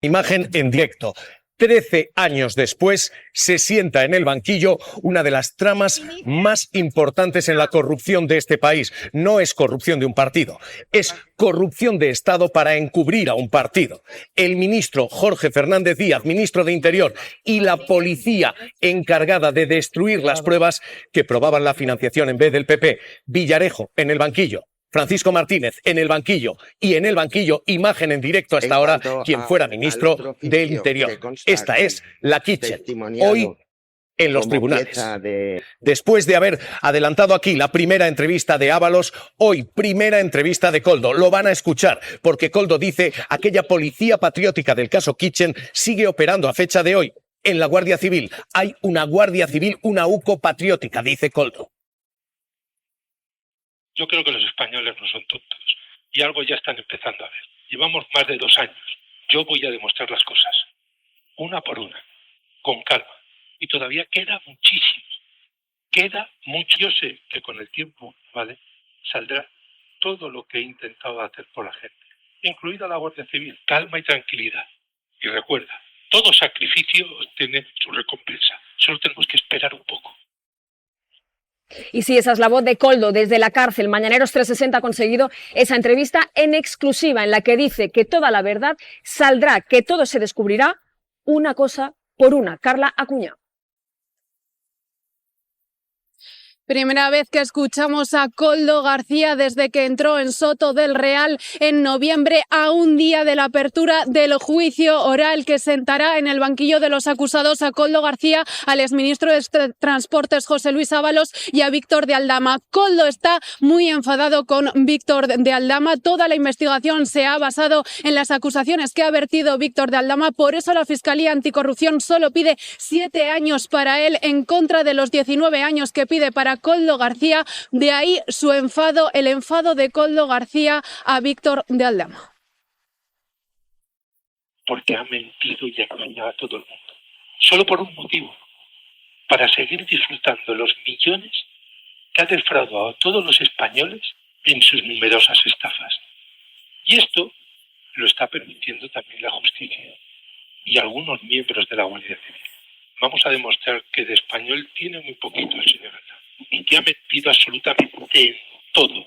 Imagen en directo. 13 años después, se sienta en el banquillo una de las tramas más importantes en la corrupción de este país. No es corrupción de un partido, es corrupción de Estado para encubrir a un partido. El ministro Jorge Fernández Díaz, ministro de Interior, y la policía encargada de destruir las pruebas que probaban la financiación en vez del PP. Villarejo en el banquillo. Francisco Martínez en el banquillo, y en el banquillo, imagen en directo hasta ahora, quien fuera ministro del Interior. Esta es la Kitchen, hoy en los tribunales. Después de haber adelantado aquí la primera entrevista de Ábalos, hoy primera entrevista de Koldo. Lo van a escuchar, porque Koldo dice aquella policía patriótica del caso Kitchen sigue operando a fecha de hoy en la Guardia Civil. Hay una Guardia Civil, una UCO patriótica, dice Koldo. Yo creo que los españoles no son tontos y algo ya están empezando a ver. Llevamos más de 2 años. Yo voy a demostrar las cosas, una por una, con calma. Y todavía queda muchísimo. Queda mucho. Yo sé que con el tiempo, ¿vale?, saldrá todo lo que he intentado hacer por la gente, incluida la Guardia Civil. Calma y tranquilidad. Y recuerda, todo sacrificio tiene su recompensa. Solo tenemos que esperar un poco. Y sí, esa es la voz de Koldo desde la cárcel. Mañaneros 360 ha conseguido esa entrevista en exclusiva en la que dice que toda la verdad saldrá, que todo se descubrirá una cosa por una. Carla Acuña. Primera vez que escuchamos a Koldo García desde que entró en Soto del Real en noviembre, a un día de la apertura del juicio oral que sentará en el banquillo de los acusados a Koldo García, al exministro de Transportes José Luis Ábalos y a Víctor de Aldama. Koldo está muy enfadado con Víctor de Aldama. Toda la investigación se ha basado en las acusaciones que ha vertido Víctor de Aldama. Por eso la Fiscalía Anticorrupción solo pide 7 años para él en contra de los 19 años que pide para Koldo García. De ahí su enfado, el enfado de Koldo García a Víctor de Aldama. Porque ha mentido y engañado a todo el mundo. Solo por un motivo. Para seguir disfrutando los millones que ha defraudado a todos los españoles en sus numerosas estafas. Y esto lo está permitiendo también la justicia y algunos miembros de la Guardia Civil. Vamos a demostrar que de español tiene muy poquito el señor Aldama y que ha metido absolutamente en todo.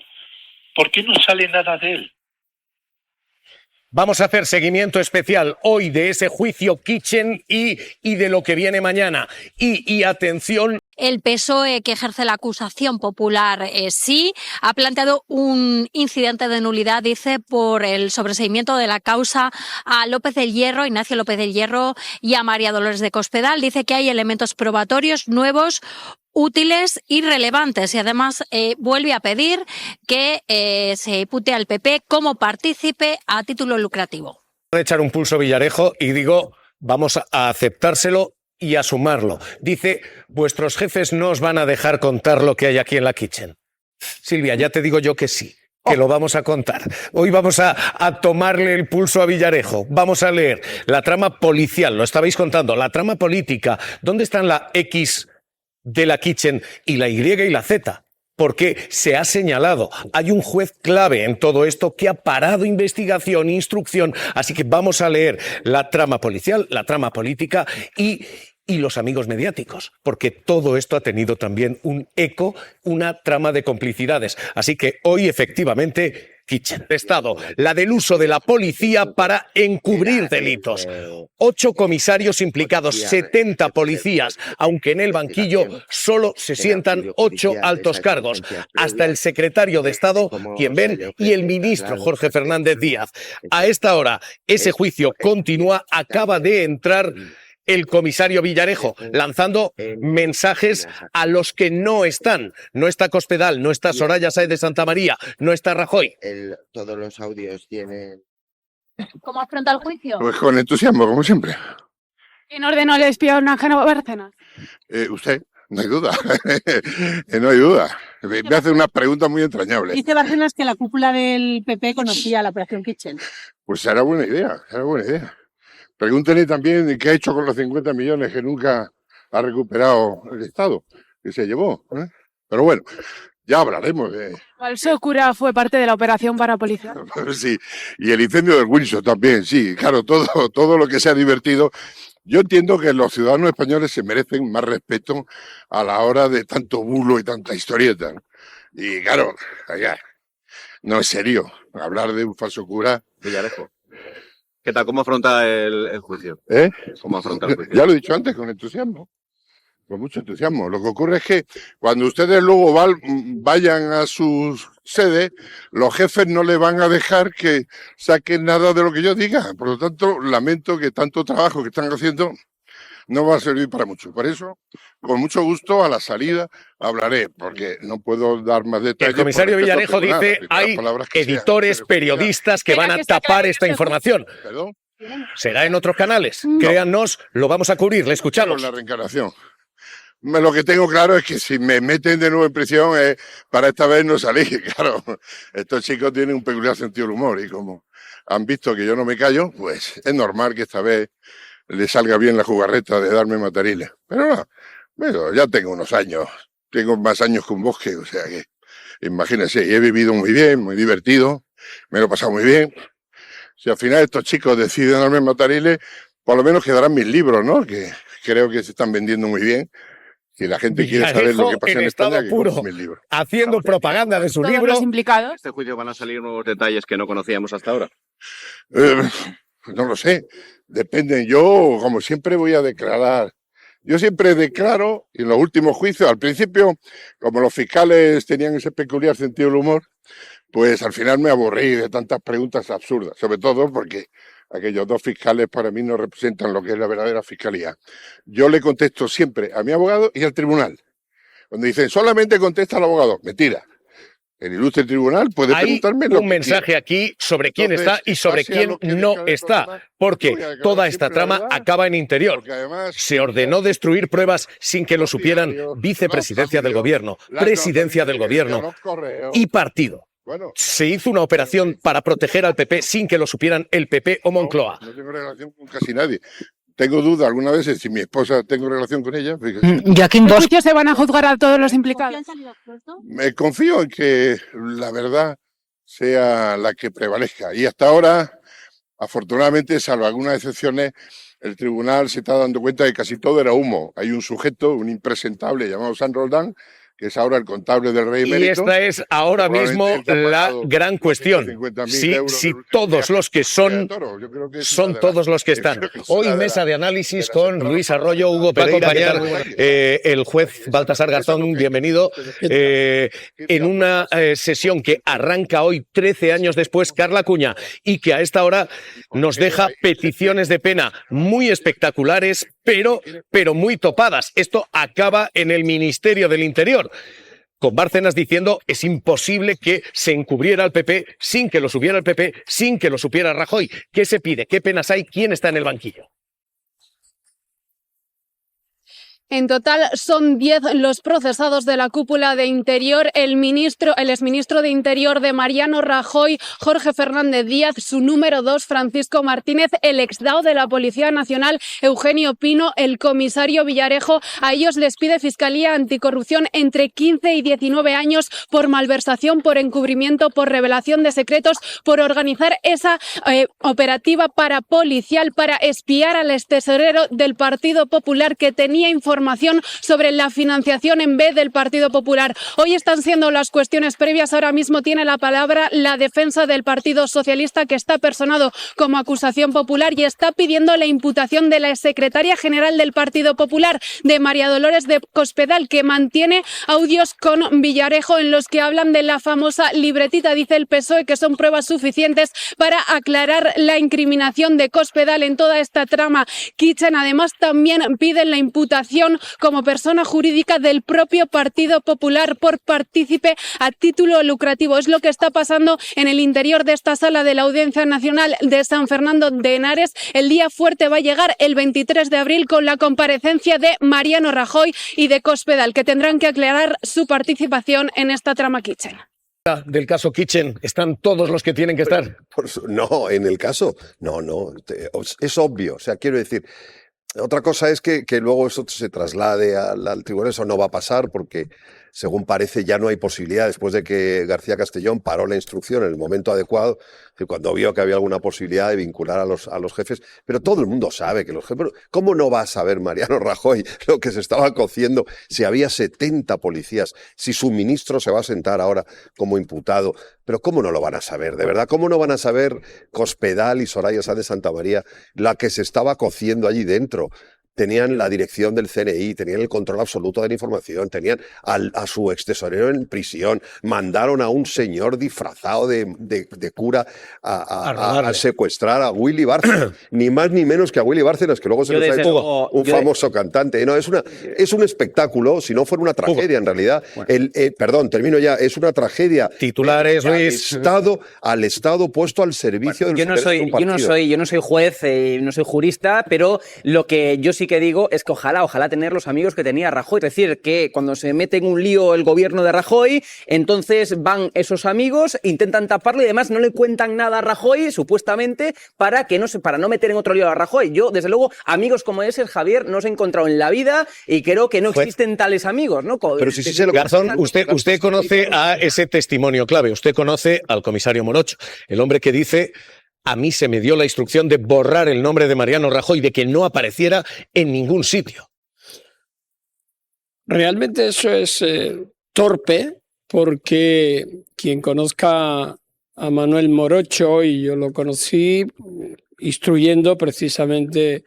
¿Por qué no sale nada de él? Vamos a hacer seguimiento especial hoy de ese juicio Kitchen y de lo que viene mañana. Y atención. El PSOE, que ejerce la acusación popular, sí, ha planteado un incidente de nulidad, dice, por el sobreseimiento de la causa a López del Hierro, Ignacio López del Hierro, y a María Dolores de Cospedal. Dice que hay elementos probatorios nuevos, útiles y relevantes, y además vuelve a pedir que se impute al PP como partícipe a título lucrativo. Voy a echar un pulso Villarejo y digo, vamos a aceptárselo y a sumarlo. Dice, vuestros jefes no os van a dejar contar lo que hay aquí en la Kitchen. Silvia, ya te digo yo que sí, que lo vamos a contar. Hoy vamos a tomarle el pulso a Villarejo. Vamos a leer la trama policial, lo estabais contando, la trama política. ¿Dónde están la X de la Kitchen y la Y y la Z? Porque se ha señalado, hay un juez clave en todo esto que ha parado investigación, instrucción, así que vamos a leer la trama policial, la trama política y los amigos mediáticos, porque todo esto ha tenido también un eco, una trama de complicidades. Así que hoy, efectivamente, Kitchen. Estado, la del uso de la policía para encubrir delitos. 8 comisarios implicados, 70 policías, aunque en el banquillo solo se sientan 8 altos cargos, hasta el secretario de Estado, quien ven, y el ministro Jorge Fernández Díaz. A esta hora, ese juicio continúa, acaba de entrar el comisario Villarejo, lanzando mensajes a los que no están. No está Cospedal, no está Soraya Sáez de Santamaría, no está Rajoy. Todos los audios tienen... ¿Cómo afronta el juicio? Pues con entusiasmo, como siempre. ¿Quién ordenó el espionaje a Bárcenas? Usted, no hay duda. No hay duda. Me hace una pregunta muy entrañable. Dice Bárcenas que la cúpula del PP conocía la operación Kitchen. Pues era buena idea, era buena idea. Pregúntele también qué ha hecho con los 50 millones que nunca ha recuperado el Estado, que se llevó. Pero bueno, Ya hablaremos de... Falso cura fue parte de la operación parapolicial. Sí, y el incendio del Windsor también, sí, claro, todo lo que sea divertido. Yo entiendo que los ciudadanos españoles se merecen más respeto a la hora de tanto bulo y tanta historieta, ¿no? Y claro, allá, no es serio hablar de un falso cura. Villarejo, ¿qué tal? ¿Cómo afronta el juicio? ¿Eh? ¿Cómo afronta el juicio? Ya lo he dicho antes, con entusiasmo. Con mucho entusiasmo. Lo que ocurre es que cuando ustedes luego vayan a sus sedes, los jefes no le van a dejar que saquen nada de lo que yo diga. Por lo tanto, lamento que tanto trabajo que están haciendo no va a servir para mucho. Por eso, con mucho gusto, a la salida hablaré, porque no puedo dar más detalles. El comisario por respeto Villarejo al tribunal, dice así que las hay palabras que sean, editores, pero- periodistas que van a tapar esta información. ¿Perdón? ¿Será en otros canales? Créannos, lo vamos a cubrir, le escuchamos. Con la reencarnación. Lo que tengo claro es que si me meten de nuevo en prisión es para esta vez no salir. Claro, estos chicos tienen un peculiar sentido del humor y como han visto que yo no me callo, pues es normal que esta vez le salga bien la jugarreta de darme matariles. Pero no, bueno, ya tengo unos años, tengo más años que un bosque, o sea que imagínense, y he vivido muy bien, muy divertido, me lo he pasado muy bien. Si al final estos chicos deciden darme matariles, por lo menos quedarán mis libros, ¿no? Que creo que se están vendiendo muy bien. Si la gente quiere saber lo que pasa en estado España, que puro, compre mis libros. haciendo propaganda de su Todos libro. los implicados. ¿En este juicio van a salir nuevos detalles que no conocíamos hasta ahora? No lo sé, depende. Yo, como siempre, voy a declarar. Yo siempre declaro, y en los últimos juicios, al principio, como los fiscales tenían ese peculiar sentido del humor, pues al final me aburrí de tantas preguntas absurdas, sobre todo porque aquellos dos fiscales para mí no representan lo que es la verdadera fiscalía. Yo le contesto siempre a mi abogado y al tribunal. Cuando dicen, solamente contesta al abogado, mentira. El ilustre tribunal puede Hay preguntarme lo un que mensaje quiera. aquí sobre quién Entonces, está y sobre pase a quién lo que no declare el está, programa, porque voy a declarar toda esta siempre la trama verdad, acaba en Interior. porque además, Se ordenó destruir pruebas sin que lo supieran vicepresidencia del gobierno, presidencia del gobierno y partido. Bueno, Se hizo una operación para proteger al PP sin que lo supieran el PP o Moncloa. no tengo relación con casi nadie. Tengo duda alguna vez si mi esposa tengo relación con ella. Fíjese. ¿En qué juicio se van a juzgar a todos los implicados? Me confío en que la verdad sea la que prevalezca. Y hasta ahora, afortunadamente, salvo algunas excepciones, el tribunal se está dando cuenta de que casi todo era humo. Hay un sujeto, un impresentable llamado San Roldán, que es ahora el contable del rey Y emérito. esta es ahora mismo Probablemente él te ha la pagado gran cuestión. 50.000 Si euros si del último todos viaje los que de son Toro. Yo creo que es son una de las- todos los que yo están. creo que es Hoy una de mesa las- de análisis de las con entradas Luis para Arroyo, Hugo Pereira, Pereira, ¿qué tal? el juez Baltasar Garzón, bienvenido. En una sesión que arranca hoy 13 años después, Carla Cuña, y que a esta hora nos deja peticiones de pena muy espectaculares, pero muy topadas. Esto acaba en el Ministerio del Interior, con Bárcenas diciendo es imposible que se encubriera al PP sin que lo supiera el PP, sin que lo supiera Rajoy. ¿Qué se pide? ¿Qué penas hay? ¿Quién está en el banquillo? En total son 10 los procesados de la cúpula de Interior, el exministro de Interior de Mariano Rajoy, Jorge Fernández Díaz, su número 2, Francisco Martínez, el exdao de la Policía Nacional, Eugenio Pino, el comisario Villarejo. A ellos les pide Fiscalía Anticorrupción entre 15 y 19 años por malversación, por encubrimiento, por revelación de secretos, por organizar esa operativa parapolicial para espiar al extesorero del Partido Popular que tenía información sobre la financiación en B del Partido Popular. Hoy están siendo las cuestiones previas. Ahora mismo tiene la palabra la defensa del Partido Socialista, que está personado como acusación popular y está pidiendo la imputación de la exsecretaria general del Partido Popular, de María Dolores de Cospedal, que mantiene audios con Villarejo en los que hablan de la famosa libretita. Dice el PSOE que son pruebas suficientes para aclarar la incriminación de Cospedal en toda esta trama Kitchen. Además, también piden la imputación como persona jurídica del propio Partido Popular por partícipe a título lucrativo. Es lo que está pasando en el interior de esta sala de la Audiencia Nacional de San Fernando de Henares. El día fuerte va a llegar el 23 de abril con la comparecencia de Mariano Rajoy y de Cospedal, que tendrán que aclarar su participación en esta trama Kitchen. Del caso Kitchen, ¿están todos los que tienen que estar? No, en el caso, no, es obvio. O sea, quiero decir, otra cosa es que luego eso se traslade al tribunal. Eso no va a pasar porque según parece, ya no hay posibilidad, después de que García Castellón paró la instrucción en el momento adecuado, cuando vio que había alguna posibilidad de vincular a los jefes. Pero todo el mundo sabe que los jefes... ¿Cómo no va a saber Mariano Rajoy lo que se estaba cociendo si había 70 policías, si su ministro se va a sentar ahora como imputado? Pero ¿cómo no lo van a saber? De verdad, ¿cómo no van a saber Cospedal y Soraya Sáenz de Santamaría la que se estaba cociendo allí dentro? Tenían la dirección del CNI, tenían el control absoluto de la información, tenían a su extesorero en prisión, mandaron a un señor disfrazado de cura a secuestrar a Willy Bárcenas, ni más ni menos que a Willy Bárcenas, que luego se nos ha hecho un famoso cantante. No, es un espectáculo, si no fuera una tragedia en realidad. Perdón, termino ya, es una tragedia. Titulares, Luis. Al Estado puesto al servicio de los intereses de un partido. Yo no soy juez, no soy jurista, pero lo que yo sí que digo es que ojalá tener los amigos que tenía Rajoy. Es decir, que cuando se mete en un lío el gobierno de Rajoy, entonces van esos amigos, intentan taparlo y además no le cuentan nada a Rajoy, supuestamente, para no meter en otro lío a Rajoy. Yo, desde luego, amigos como ese, Javier, no os he encontrado en la vida y creo que no existen tales amigos, ¿no? Pero si se lo... Garzón, usted conoce a ese testimonio clave, usted conoce al comisario Morocho, el hombre que dice: a mí se me dio la instrucción de borrar el nombre de Mariano Rajoy, de que no apareciera en ningún sitio. Realmente eso es torpe, porque quien conozca a Manuel Morocho, y yo lo conocí instruyendo precisamente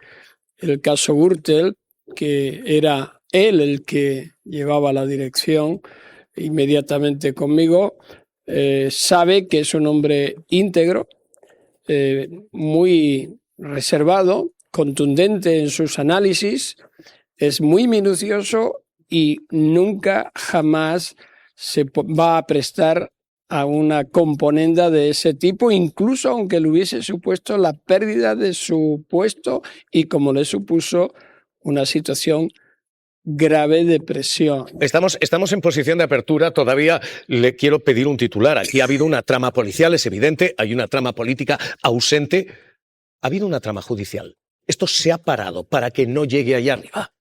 el caso Gürtel, que era él el que llevaba la dirección inmediatamente conmigo, sabe que es un hombre íntegro, muy reservado, contundente en sus análisis, es muy minucioso y nunca jamás se va a prestar a una componenda de ese tipo, incluso aunque le hubiese supuesto la pérdida de su puesto y como le supuso una situación grave de presión. Estamos en posición de apertura. Todavía le quiero pedir un titular. Aquí ha habido una trama policial, es evidente. Hay una trama política ausente. Ha habido una trama judicial. Esto se ha parado para que no llegue allá arriba.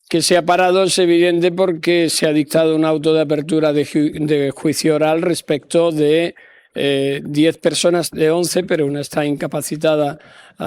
Que se ha parado es evidente porque se ha dictado un auto de apertura de juicio oral respecto de 10 personas, de 11, pero una está incapacitada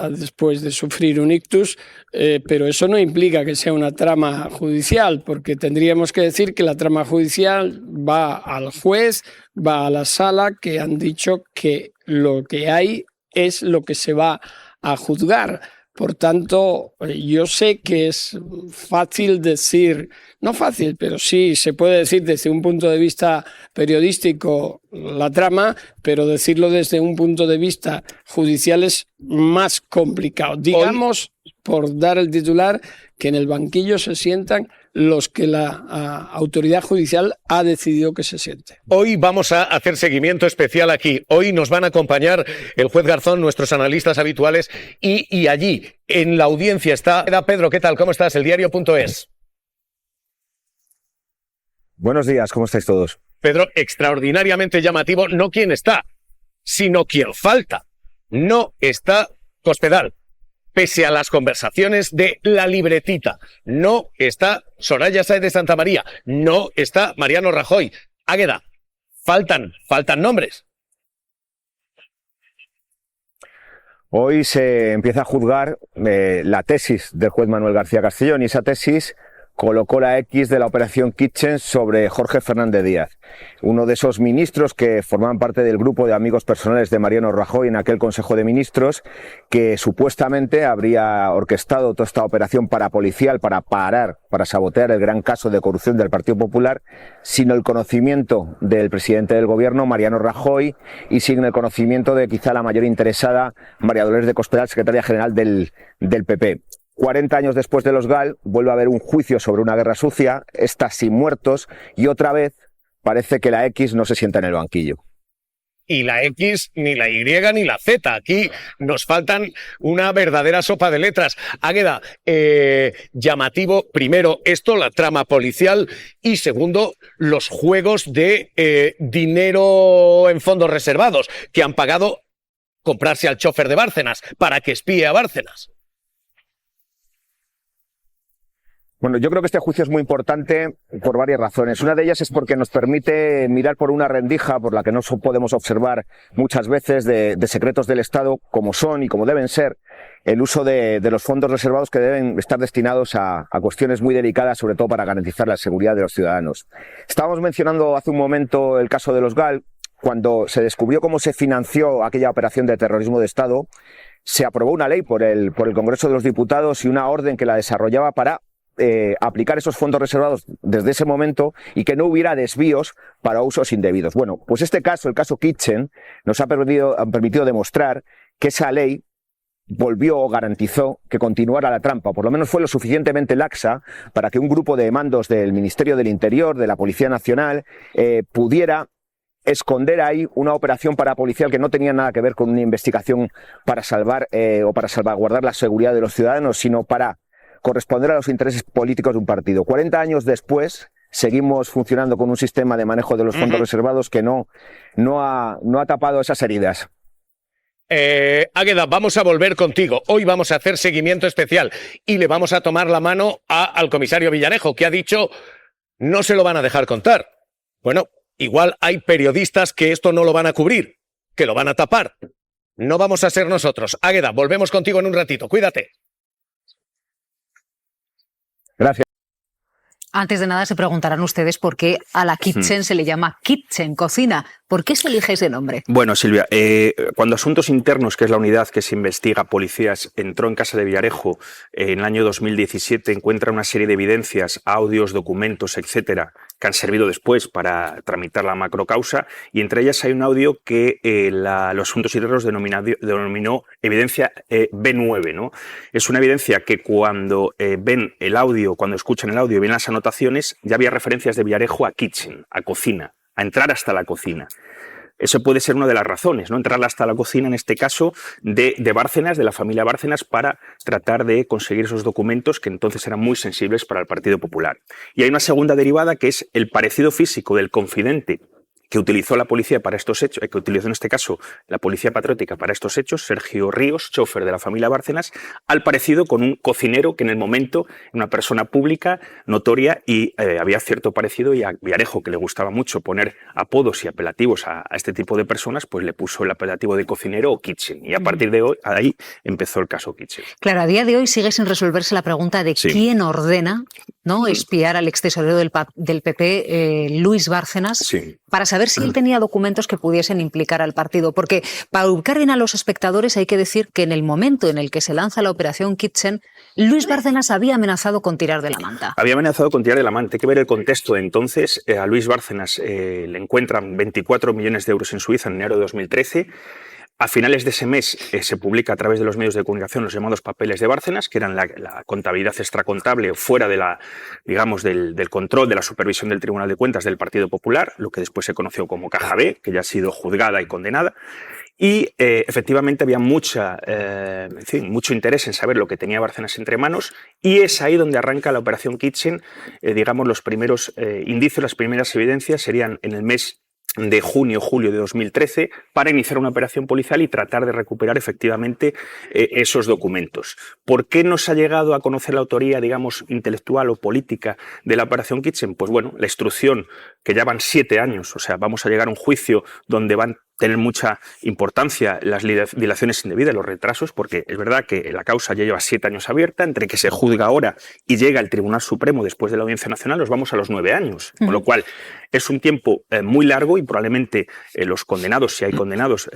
después de sufrir un ictus, pero eso no implica que sea una trama judicial, porque tendríamos que decir que la trama judicial va al juez, va a la sala, que han dicho que lo que hay es lo que se va a juzgar. Por tanto, yo sé que es fácil decir, no fácil, pero sí se puede decir desde un punto de vista periodístico la trama, pero decirlo desde un punto de vista judicial es más complicado. Digamos, por dar el titular, que en el banquillo se sientan los que la autoridad judicial ha decidido que se siente. Hoy vamos a hacer seguimiento especial aquí. Hoy nos van a acompañar el juez Garzón, nuestros analistas habituales, y allí, en la audiencia, está Pedro. ¿Qué tal? ¿Cómo estás? El diario.es. Buenos días, ¿cómo estáis todos? Pedro, extraordinariamente llamativo, no quién está, sino quién falta. No está Cospedal. Pese a las conversaciones de la libretita, no está Soraya Sáenz de Santamaría, no está Mariano Rajoy. Águeda, faltan nombres. Hoy se empieza a juzgar la tesis del juez Manuel García Castellón, y esa tesis colocó la X de la operación Kitchen sobre Jorge Fernández Díaz, uno de esos ministros que formaban parte del grupo de amigos personales de Mariano Rajoy en aquel Consejo de Ministros, que supuestamente habría orquestado toda esta operación parapolicial para parar, para sabotear el gran caso de corrupción del Partido Popular, sin el conocimiento del presidente del gobierno, Mariano Rajoy, y sin el conocimiento de quizá la mayor interesada, María Dolores de Cospedal, secretaria general del PP. 40 años después de los GAL, vuelve a haber un juicio sobre una guerra sucia, esta sin muertos, y otra vez parece que la X no se sienta en el banquillo. Y la X, ni la Y, ni la Z. Aquí nos faltan una verdadera sopa de letras. Águeda, llamativo, primero, esto, la trama policial, y segundo, los juegos de dinero en fondos reservados, que han pagado comprarse al chofer de Bárcenas para que espíe a Bárcenas. Bueno, yo creo que este juicio es muy importante por varias razones. Una de ellas es porque nos permite mirar por una rendija por la que no podemos observar muchas veces de secretos del Estado, como son y como deben ser el uso de los fondos reservados que deben estar destinados a cuestiones muy delicadas, sobre todo para garantizar la seguridad de los ciudadanos. Estábamos mencionando hace un momento el caso de los GAL. Cuando se descubrió cómo se financió aquella operación de terrorismo de Estado, se aprobó una ley por el Congreso de los Diputados y una orden que la desarrollaba para aplicar esos fondos reservados desde ese momento y que no hubiera desvíos para usos indebidos. Bueno, pues este caso, el caso Kitchen, nos ha permitido demostrar que esa ley volvió o garantizó que continuara la trampa, por lo menos fue lo suficientemente laxa para que un grupo de mandos del Ministerio del Interior, de la Policía Nacional, pudiera esconder ahí una operación parapolicial que no tenía nada que ver con una investigación para salvar o para salvaguardar la seguridad de los ciudadanos, sino para corresponder a los intereses políticos de un partido. 40 años después, seguimos funcionando con un sistema de manejo de los fondos reservados que no ha tapado esas heridas. Águeda, vamos a volver contigo. Hoy vamos a hacer seguimiento especial y le vamos a tomar la mano al comisario Villarejo, que ha dicho no se lo van a dejar contar. Bueno, igual hay periodistas que esto no lo van a cubrir, que lo van a tapar. No vamos a ser nosotros. Águeda, volvemos contigo en un ratito. Cuídate. Gracias. Antes de nada se preguntarán ustedes por qué a la kitchen se le llama kitchen, cocina. ¿Por qué se elige ese nombre? Bueno, Silvia, cuando Asuntos Internos, que es la unidad que se investiga policías, entró en casa de Villarejo en el año 2017, encuentra una serie de evidencias, audios, documentos, etcétera, que han servido después para tramitar la macrocausa, y entre ellas hay un audio que los Asuntos Internos denominó evidencia B9, ¿no? Es una evidencia que cuando ven el audio, cuando escuchan el audio y ven las anotaciones, ya había referencias de Villarejo a kitchen, a cocina, a entrar hasta la cocina. Eso puede ser una de las razones, ¿no? Entrar hasta la cocina, en este caso, de Bárcenas, de la familia Bárcenas, para tratar de conseguir esos documentos que entonces eran muy sensibles para el Partido Popular. Y hay una segunda derivada, que es el parecido físico del confidente que utilizó la policía para estos hechos, que utilizó en este caso la Policía Patriótica para estos hechos, Sergio Ríos, chofer de la familia Bárcenas, al parecido con un cocinero que en el momento, una persona pública, notoria, y había cierto parecido, y a Villarejo, que le gustaba mucho poner apodos y apelativos a este tipo de personas, pues le puso el apelativo de cocinero o kitchen, y a partir de ahí empezó el caso Kitchen. Claro, a día de hoy sigue sin resolverse la pregunta de quién ordena, ¿no?, espiar al extesorero del PP, Luis Bárcenas, para saber si él tenía documentos que pudiesen implicar al partido. Porque para ubicar bien a los espectadores hay que decir que en el momento en el que se lanza la operación Kitchen, Luis Bárcenas había amenazado con tirar de la manta. Había amenazado con tirar de la manta. Hay que ver el contexto de entonces. A Luis Bárcenas le encuentran 24 millones de euros en Suiza en enero de 2013. A finales de ese mes se publica a través de los medios de comunicación los llamados papeles de Bárcenas, que eran la contabilidad extracontable fuera de del control, de la supervisión del Tribunal de Cuentas del Partido Popular, lo que después se conoció como Caja B, que ya ha sido juzgada y condenada. Y efectivamente había mucho interés en saber lo que tenía Bárcenas entre manos, y es ahí donde arranca la operación Kitchen. Los primeros indicios, las primeras evidencias serían en el mes de junio-julio de 2013 para iniciar una operación policial y tratar de recuperar efectivamente esos documentos. ¿Por qué no se ha llegado a conocer la autoría, intelectual o política de la operación Kitchen? Pues bueno, la instrucción, que ya van 7 años, o sea, vamos a llegar a un juicio donde van a tener mucha importancia las dilaciones indebidas, los retrasos, porque es verdad que la causa ya lleva 7 años abierta, entre que se juzga ahora y llega el Tribunal Supremo después de la Audiencia Nacional, nos vamos a los 9 años, con lo cual es un tiempo muy largo, y probablemente los condenados, si hay condenados,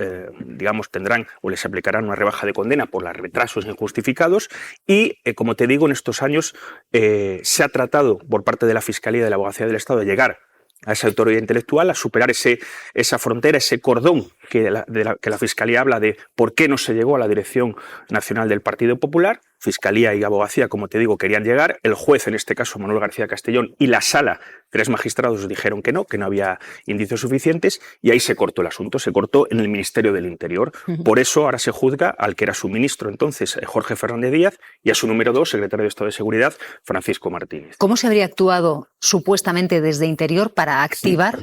tendrán o les aplicarán una rebaja de condena por los retrasos injustificados. Y, como te digo, en estos años se ha tratado por parte de la Fiscalía y de la Abogacía del Estado de llegar a esa autoridad intelectual, a superar esa frontera, ese cordón que la Fiscalía habla de por qué no se llegó a la Dirección Nacional del Partido Popular. Fiscalía y Abogacía, como te digo, querían llegar. El juez, en este caso Manuel García Castellón, y la Sala, 3 magistrados, dijeron que no había indicios suficientes, y ahí se cortó el asunto, se cortó en el Ministerio del Interior. Por eso ahora se juzga al que era su ministro entonces, Jorge Fernández Díaz, y a su número 2, secretario de Estado de Seguridad, Francisco Martínez. ¿Cómo se habría actuado supuestamente desde Interior para activar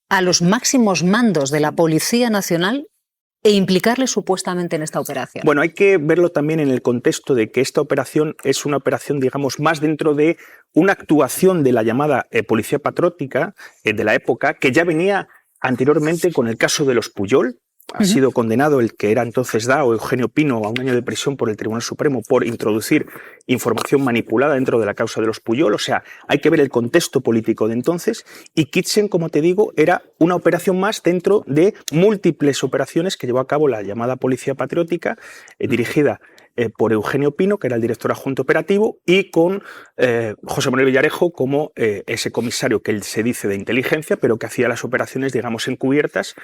a los máximos mandos de la Policía Nacional e implicarle supuestamente en esta operación? Bueno, hay que verlo también en el contexto de que esta operación es una operación, digamos, más dentro de una actuación de la llamada policía patriótica de la época, que ya venía anteriormente con el caso de los Pujol. Ha sido condenado el que era entonces Dao, Eugenio Pino, a 1 año de prisión por el Tribunal Supremo por introducir información manipulada dentro de la causa de los Pujol. O sea, hay que ver el contexto político de entonces. Y Kitchen, como te digo, era una operación más dentro de múltiples operaciones que llevó a cabo la llamada Policía Patriótica, dirigida por Eugenio Pino, que era el director adjunto operativo, y con José Manuel Villarejo como ese comisario que él se dice de inteligencia, pero que hacía las operaciones, digamos, encubiertas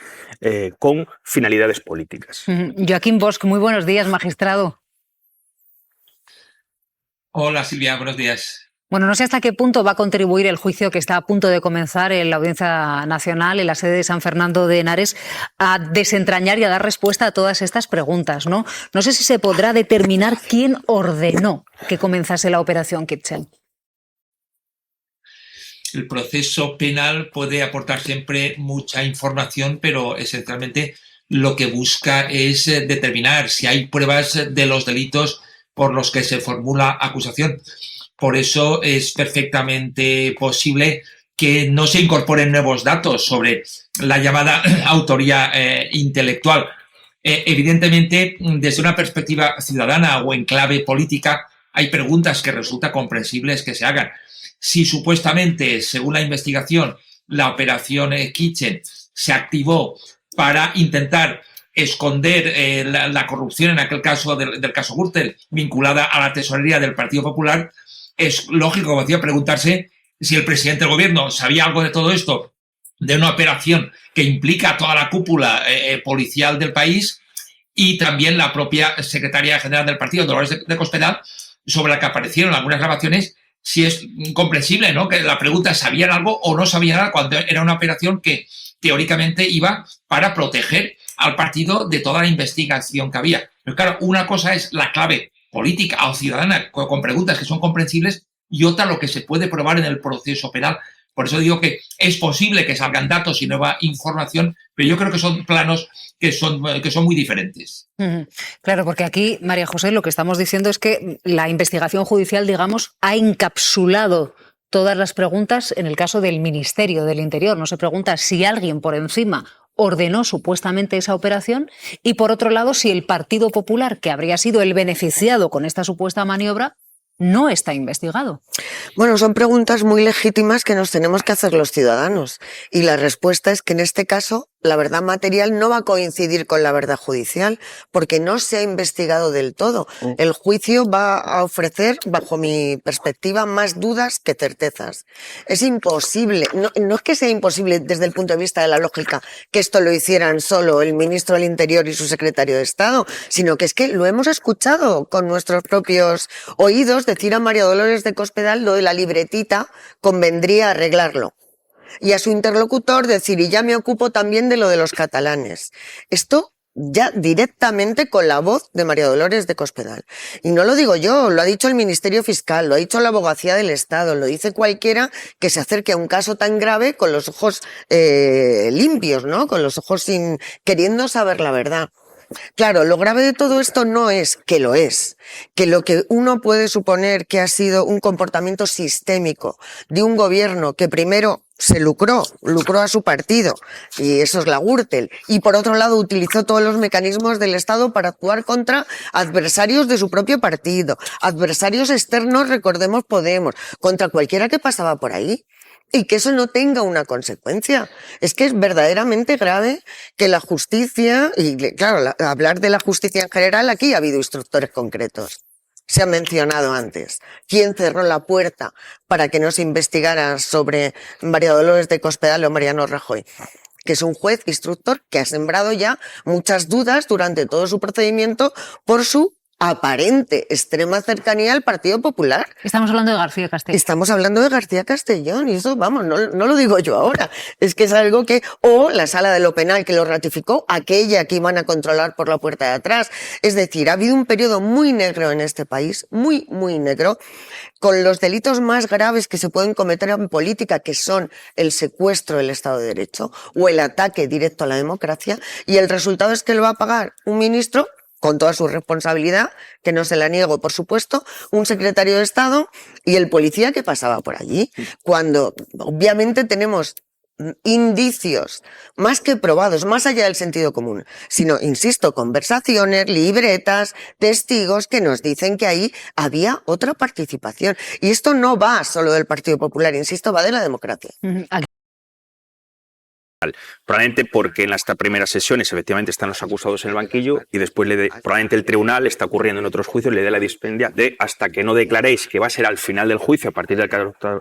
con finalidades políticas. Joaquín Bosch, muy buenos días, magistrado. Hola Silvia, buenos días. Bueno, no sé hasta qué punto va a contribuir el juicio que está a punto de comenzar en la Audiencia Nacional, en la sede de San Fernando de Henares, a desentrañar y a dar respuesta a todas estas preguntas, ¿no? No sé si se podrá determinar quién ordenó que comenzase la operación Kitchen. El proceso penal puede aportar siempre mucha información, pero esencialmente lo que busca es determinar si hay pruebas de los delitos por los que se formula acusación. Por eso es perfectamente posible que no se incorporen nuevos datos sobre la llamada autoría intelectual. Evidentemente, desde una perspectiva ciudadana o en clave política, hay preguntas que resulta comprensibles que se hagan. Si supuestamente, según la investigación, la operación Kitchen se activó para intentar esconder la corrupción, en aquel caso del caso Gürtel, vinculada a la tesorería del Partido Popular, es lógico, como decía, preguntarse si el presidente del gobierno sabía algo de todo esto, de una operación que implica a toda la cúpula policial del país y también la propia secretaria general del partido, Dolores de Cospedal, sobre la que aparecieron algunas grabaciones, si es comprensible, ¿no?, que la pregunta ¿sabían algo o no sabían nada cuando era una operación que teóricamente iba para proteger al partido de toda la investigación que había? Pero claro, una cosa es la clave política o ciudadana con preguntas que son comprensibles y otra lo que se puede probar en el proceso penal. Por eso digo que es posible que salgan datos y nueva información, pero yo creo que son planos que son muy diferentes. Claro, porque aquí, María José, lo que estamos diciendo es que la investigación judicial, digamos, ha encapsulado todas las preguntas en el caso del Ministerio del Interior. No se pregunta si alguien por encima ordenó supuestamente esa operación y, por otro lado, si el Partido Popular, que habría sido el beneficiado con esta supuesta maniobra, no está investigado. Bueno, son preguntas muy legítimas que nos tenemos que hacer los ciudadanos. Y la respuesta es que en este caso la verdad material no va a coincidir con la verdad judicial porque no se ha investigado del todo. El juicio va a ofrecer, bajo mi perspectiva, más dudas que certezas. Es imposible, no es que sea imposible desde el punto de vista de la lógica que esto lo hicieran solo el ministro del Interior y su secretario de Estado, sino que es que lo hemos escuchado con nuestros propios oídos decir a María Dolores de Cospedal lo de la libretita, convendría arreglarlo. Y a su interlocutor decir, y ya me ocupo también de lo de los catalanes. Esto ya directamente con la voz de María Dolores de Cospedal. Y no lo digo yo, lo ha dicho el Ministerio Fiscal, lo ha dicho la Abogacía del Estado, lo dice cualquiera que se acerque a un caso tan grave con los ojos limpios, ¿no? Con los ojos queriendo saber la verdad. Claro, lo grave de todo esto no es que lo es, que lo que uno puede suponer que ha sido un comportamiento sistémico de un gobierno que primero se lucró a su partido, y eso es la Gürtel, y por otro lado utilizó todos los mecanismos del Estado para actuar contra adversarios de su propio partido, adversarios externos, recordemos Podemos, contra cualquiera que pasaba por ahí. Y que eso no tenga una consecuencia. Es que es verdaderamente grave que la justicia, y claro, hablar de la justicia en general, aquí ha habido instructores concretos. Se ha mencionado antes. ¿Quién cerró la puerta para que no se investigara sobre María Dolores de Cospedal o Mariano Rajoy? Que es un juez instructor que ha sembrado ya muchas dudas durante todo su procedimiento por su aparente extrema cercanía al Partido Popular. Estamos hablando de García Castellón. Estamos hablando de García Castellón y eso, vamos, no lo digo yo ahora. Es que es algo que, o la Sala de lo Penal que lo ratificó, aquella que iban a controlar por la puerta de atrás. Es decir, ha habido un periodo muy negro en este país, muy, muy negro, con los delitos más graves que se pueden cometer en política, que son el secuestro del Estado de Derecho o el ataque directo a la democracia, y el resultado es que lo va a pagar un ministro con toda su responsabilidad, que no se la niego, por supuesto, un secretario de Estado y el policía que pasaba por allí, cuando obviamente tenemos indicios más que probados, más allá del sentido común, sino, insisto, conversaciones, libretas, testigos que nos dicen que ahí había otra participación. Y esto no va solo del Partido Popular, insisto, va de la democracia. Probablemente porque en las primeras sesiones efectivamente están los acusados en el banquillo y después probablemente el tribunal, está ocurriendo en otros juicios, le dé la dispendia de hasta que no declaréis, que va a ser al final del juicio, a partir del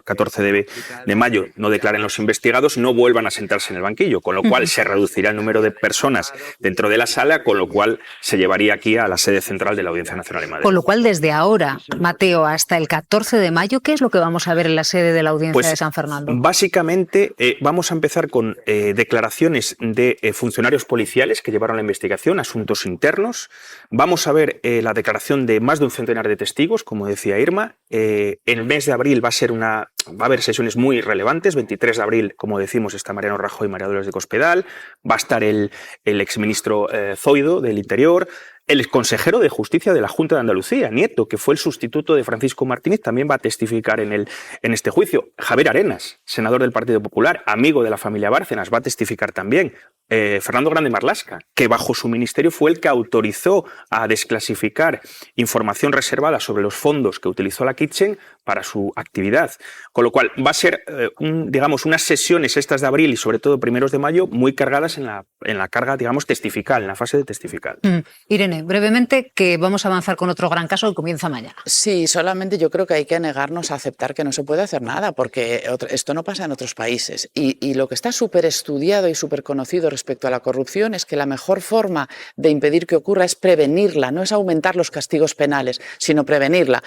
14 de mayo, no declaren los investigados, no vuelvan a sentarse en el banquillo, con lo cual se reducirá el número de personas dentro de la sala, con lo cual se llevaría aquí a la sede central de la Audiencia Nacional de Madrid. Con lo cual, desde ahora, Mateo, hasta el 14 de mayo, ¿qué es lo que vamos a ver en la sede de la Audiencia de San Fernando? Básicamente, vamos a empezar con declaraciones de funcionarios policiales que llevaron la investigación, asuntos internos. Vamos a ver la declaración de más de un centenar de testigos, como decía Irma. El mes de abril va a haber sesiones muy relevantes. 23 de abril, como decimos, está Mariano Rajoy y María Dolores de Cospedal. Va a estar el exministro Zoido del Interior. El exconsejero de Justicia de la Junta de Andalucía, Nieto, que fue el sustituto de Francisco Martínez, también va a testificar en este juicio. Javier Arenas, senador del Partido Popular, amigo de la familia Bárcenas, va a testificar también. Fernando Grande Marlaska, que bajo su ministerio fue el que autorizó a desclasificar información reservada sobre los fondos que utilizó la Kitchen para su actividad. Con lo cual va a ser, unas sesiones estas de abril y sobre todo primeros de mayo muy cargadas en la carga, testifical, en la fase de testifical. Irene, brevemente, que vamos a avanzar con otro gran caso que comienza mañana. Sí, solamente yo creo que hay que negarnos a aceptar que no se puede hacer nada, porque esto no pasa en otros países. Y lo que está súper estudiado y súper conocido respecto a la corrupción es que la mejor forma de impedir que ocurra es prevenirla, no es aumentar los castigos penales, sino prevenirla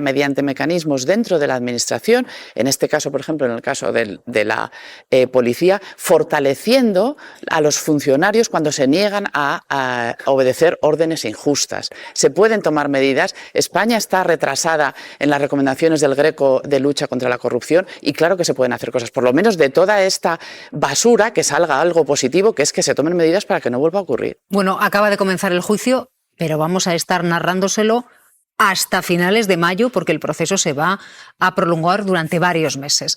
mediante mecanismos dentro de la administración, en este caso, por ejemplo, en el caso de la policía, fortaleciendo a los funcionarios cuando se niegan a obedecer órdenes injustas. Se pueden tomar medidas. España está retrasada en las recomendaciones del Greco de lucha contra la corrupción y claro que se pueden hacer cosas, por lo menos de toda esta basura que salga algo positivo, que es que se tomen medidas para que no vuelva a ocurrir. Bueno, acaba de comenzar el juicio, pero vamos a estar narrándoselo hasta finales de mayo porque el proceso se va a prolongar durante varios meses.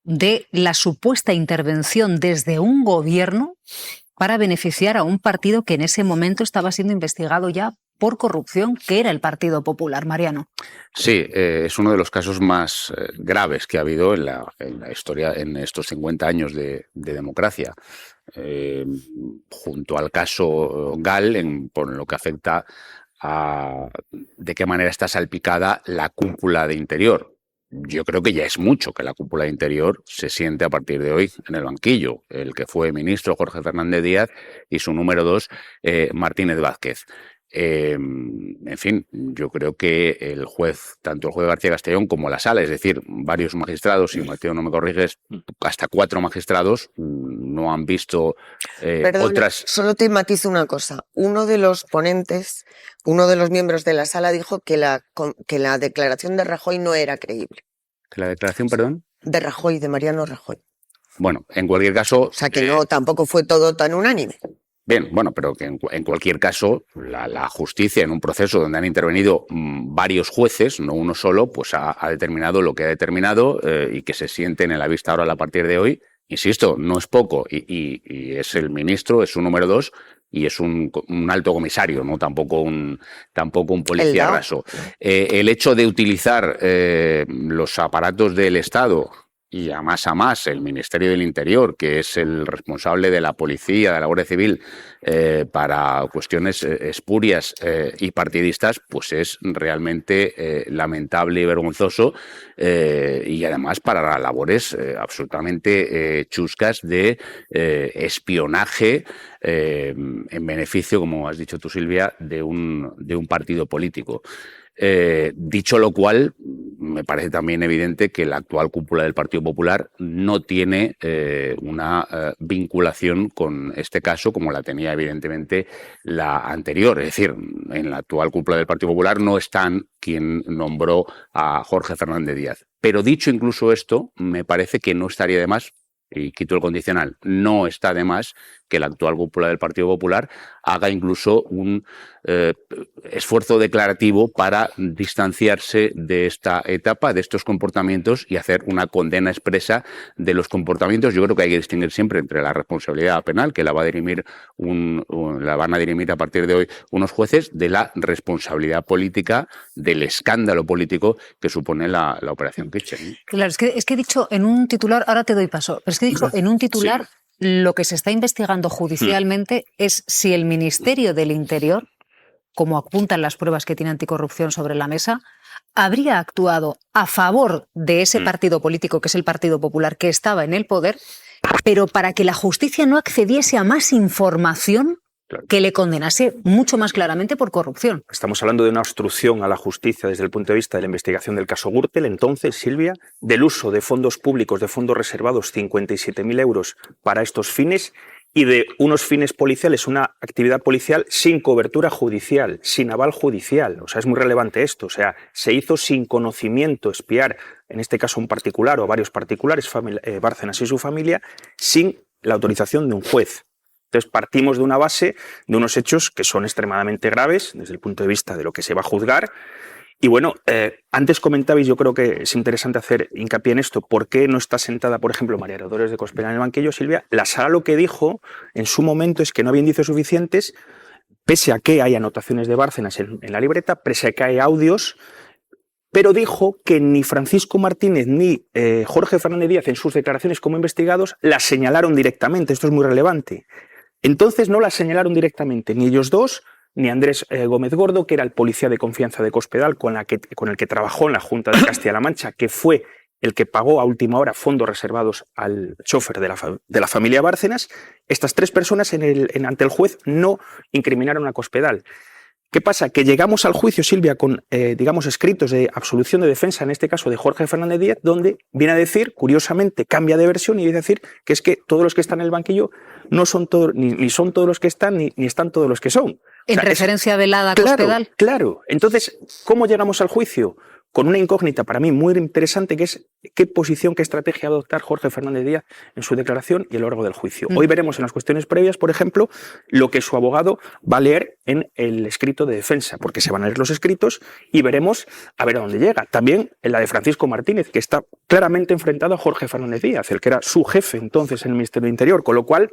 De la supuesta intervención desde un gobierno para beneficiar a un partido que en ese momento estaba siendo investigado ya por corrupción, que era el Partido Popular. Mariano. Sí, es uno de los casos más graves que ha habido en la historia en estos 50 años de democracia. Junto al caso Gall, por lo que afecta a de qué manera está salpicada la cúpula de Interior. Yo creo que ya es mucho que la cúpula de Interior se siente a partir de hoy en el banquillo. El que fue ministro, Jorge Fernández Díaz, y su número 2, Martínez Vázquez. En fin, yo creo que el juez, tanto el juez García Castellón como la sala, es decir, varios magistrados, si Mateo no me corriges, hasta 4 magistrados no han visto otras... Solo te matizo una cosa. Uno de los ponentes, uno de los miembros de la sala dijo que la declaración de Rajoy no era creíble. ¿Que la declaración, perdón? De Rajoy, de Mariano Rajoy. Bueno, en cualquier caso... O sea, que no, tampoco fue todo tan unánime. Bien, bueno, pero que en cualquier caso la justicia en un proceso donde han intervenido varios jueces, no uno solo, pues ha determinado lo que ha determinado y que se sienten en la vista ahora a partir de hoy. Insisto, no es poco y es el ministro, es su número 2 y es un alto comisario, no tampoco un policía raso. El hecho de utilizar los aparatos del Estado y a más el Ministerio del Interior, que es el responsable de la policía, de la Guardia Civil, para cuestiones espurias y partidistas, pues es realmente lamentable y vergonzoso, y además para labores absolutamente chuscas de espionaje en beneficio, como has dicho tú, Silvia, de un partido político. Dicho lo cual, me parece también evidente que la actual cúpula del Partido Popular no tiene una vinculación con este caso como la tenía evidentemente la anterior. Es decir, en la actual cúpula del Partido Popular no están quien nombró a Jorge Fernández Díaz. Pero dicho incluso esto, me parece que no estaría de más, y quito el condicional, no está de más que la actual cúpula del Partido Popular haga incluso un esfuerzo declarativo para distanciarse de esta etapa, de estos comportamientos, y hacer una condena expresa de los comportamientos. Yo creo que hay que distinguir siempre entre la responsabilidad penal, que la van a dirimir a partir de hoy unos jueces, de la responsabilidad política, del escándalo político que supone la operación Kitchen. Claro, es que he dicho en un titular, ahora te doy paso, pero es que he dicho en un titular, sí, lo que se está investigando judicialmente es si el Ministerio del Interior, como apuntan las pruebas que tiene Anticorrupción sobre la mesa, habría actuado a favor de ese partido político, que es el Partido Popular, que estaba en el poder, pero para que la justicia no accediese a más información que le condenase mucho más claramente por corrupción. Estamos hablando de una obstrucción a la justicia desde el punto de vista de la investigación del caso Gürtel, entonces, Silvia, del uso de fondos públicos, de fondos reservados, 57.000 euros para estos fines, y de unos fines policiales, una actividad policial sin cobertura judicial, sin aval judicial. O sea, es muy relevante esto. O sea, se hizo sin conocimiento, espiar, en este caso un particular o varios particulares, Bárcenas y su familia, sin la autorización de un juez. Entonces partimos de una base, de unos hechos que son extremadamente graves desde el punto de vista de lo que se va a juzgar. Y bueno, antes comentabais, yo creo que es interesante hacer hincapié en esto, ¿por qué no está sentada, por ejemplo, María Dolores de Cospedal en el banquillo, Silvia? La sala lo que dijo en su momento es que no había indicios suficientes, pese a que hay anotaciones de Bárcenas en la libreta, pese a que hay audios, pero dijo que ni Francisco Martínez ni Jorge Fernández Díaz en sus declaraciones como investigados la señalaron directamente. Esto es muy relevante. Entonces no la señalaron directamente ni ellos dos, ni Andrés Gómez Gordo, que era el policía de confianza de Cospedal, con el que trabajó en la Junta de Castilla-La Mancha, que fue el que pagó a última hora fondos reservados al chofer de la familia Bárcenas. Estas tres personas ante el juez no incriminaron a Cospedal. ¿Qué pasa? Que llegamos al juicio, Silvia, con, digamos, escritos de absolución de defensa, en este caso de Jorge Fernández Díaz, donde viene a decir, curiosamente, cambia de versión y viene a decir que es que todos los que están en el banquillo no son todos, ni son todos los que están, ni están todos los que son. En referencia velada a Cospedal. Claro. Entonces, ¿cómo llegamos al juicio? Con una incógnita para mí muy interesante, que es qué posición, qué estrategia va a adoptar Jorge Fernández Díaz en su declaración y a lo largo del juicio. Hoy veremos en las cuestiones previas, por ejemplo, lo que su abogado va a leer en el escrito de defensa, porque se van a leer los escritos y veremos a ver a dónde llega. También en la de Francisco Martínez, que está claramente enfrentado a Jorge Fernández Díaz, el que era su jefe entonces en el Ministerio del Interior, con lo cual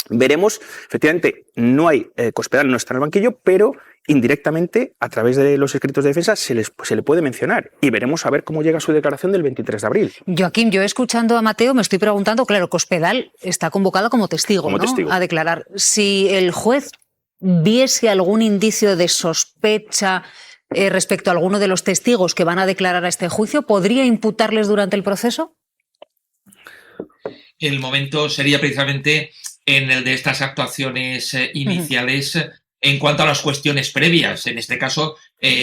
veremos, efectivamente, no hay, Cospedal no está en el banquillo, pero indirectamente, a través de los escritos de defensa, se le puede mencionar. Y veremos a ver cómo llega su declaración del 23 de abril. Joaquín, yo escuchando a Mateo me estoy preguntando, claro, Cospedal está convocado como testigo, ¿no? A declarar. Si el juez viese algún indicio de sospecha respecto a alguno de los testigos que van a declarar a este juicio, ¿podría imputarles durante el proceso? El momento sería precisamente en el de estas actuaciones iniciales en cuanto a las cuestiones previas. En este caso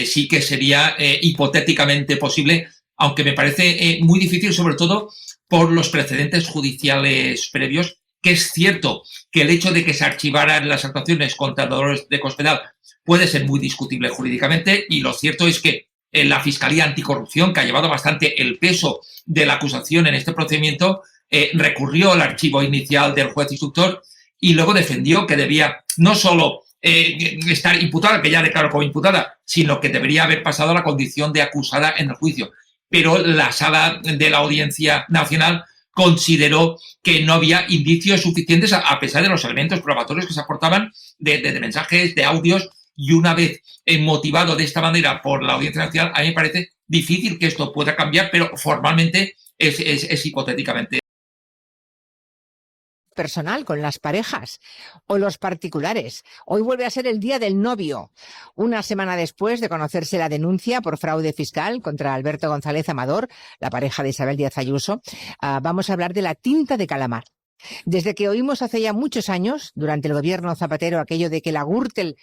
sí que sería hipotéticamente posible, aunque me parece muy difícil, sobre todo por los precedentes judiciales previos, que es cierto que el hecho de que se archivaran las actuaciones contra Dolores de Cospedal puede ser muy discutible jurídicamente, y lo cierto es que la Fiscalía Anticorrupción, que ha llevado bastante el peso de la acusación en este procedimiento, recurrió al archivo inicial del juez instructor y luego defendió que debía no solo estar imputada, que ya declaró como imputada, sino que debería haber pasado a la condición de acusada en el juicio. Pero la Sala de la Audiencia Nacional consideró que no había indicios suficientes, a pesar de los elementos probatorios que se aportaban de mensajes, de audios, y una vez motivado de esta manera por la Audiencia Nacional, a mí me parece difícil que esto pueda cambiar, pero formalmente es hipotéticamente. Personal con las parejas o los particulares. Hoy vuelve a ser el Día del Novio. Una semana después de conocerse la denuncia por fraude fiscal contra Alberto González Amador, la pareja de Isabel Díaz Ayuso, vamos a hablar de la tinta de calamar. Desde que oímos hace ya muchos años, durante el gobierno Zapatero, aquello de que la Gürtel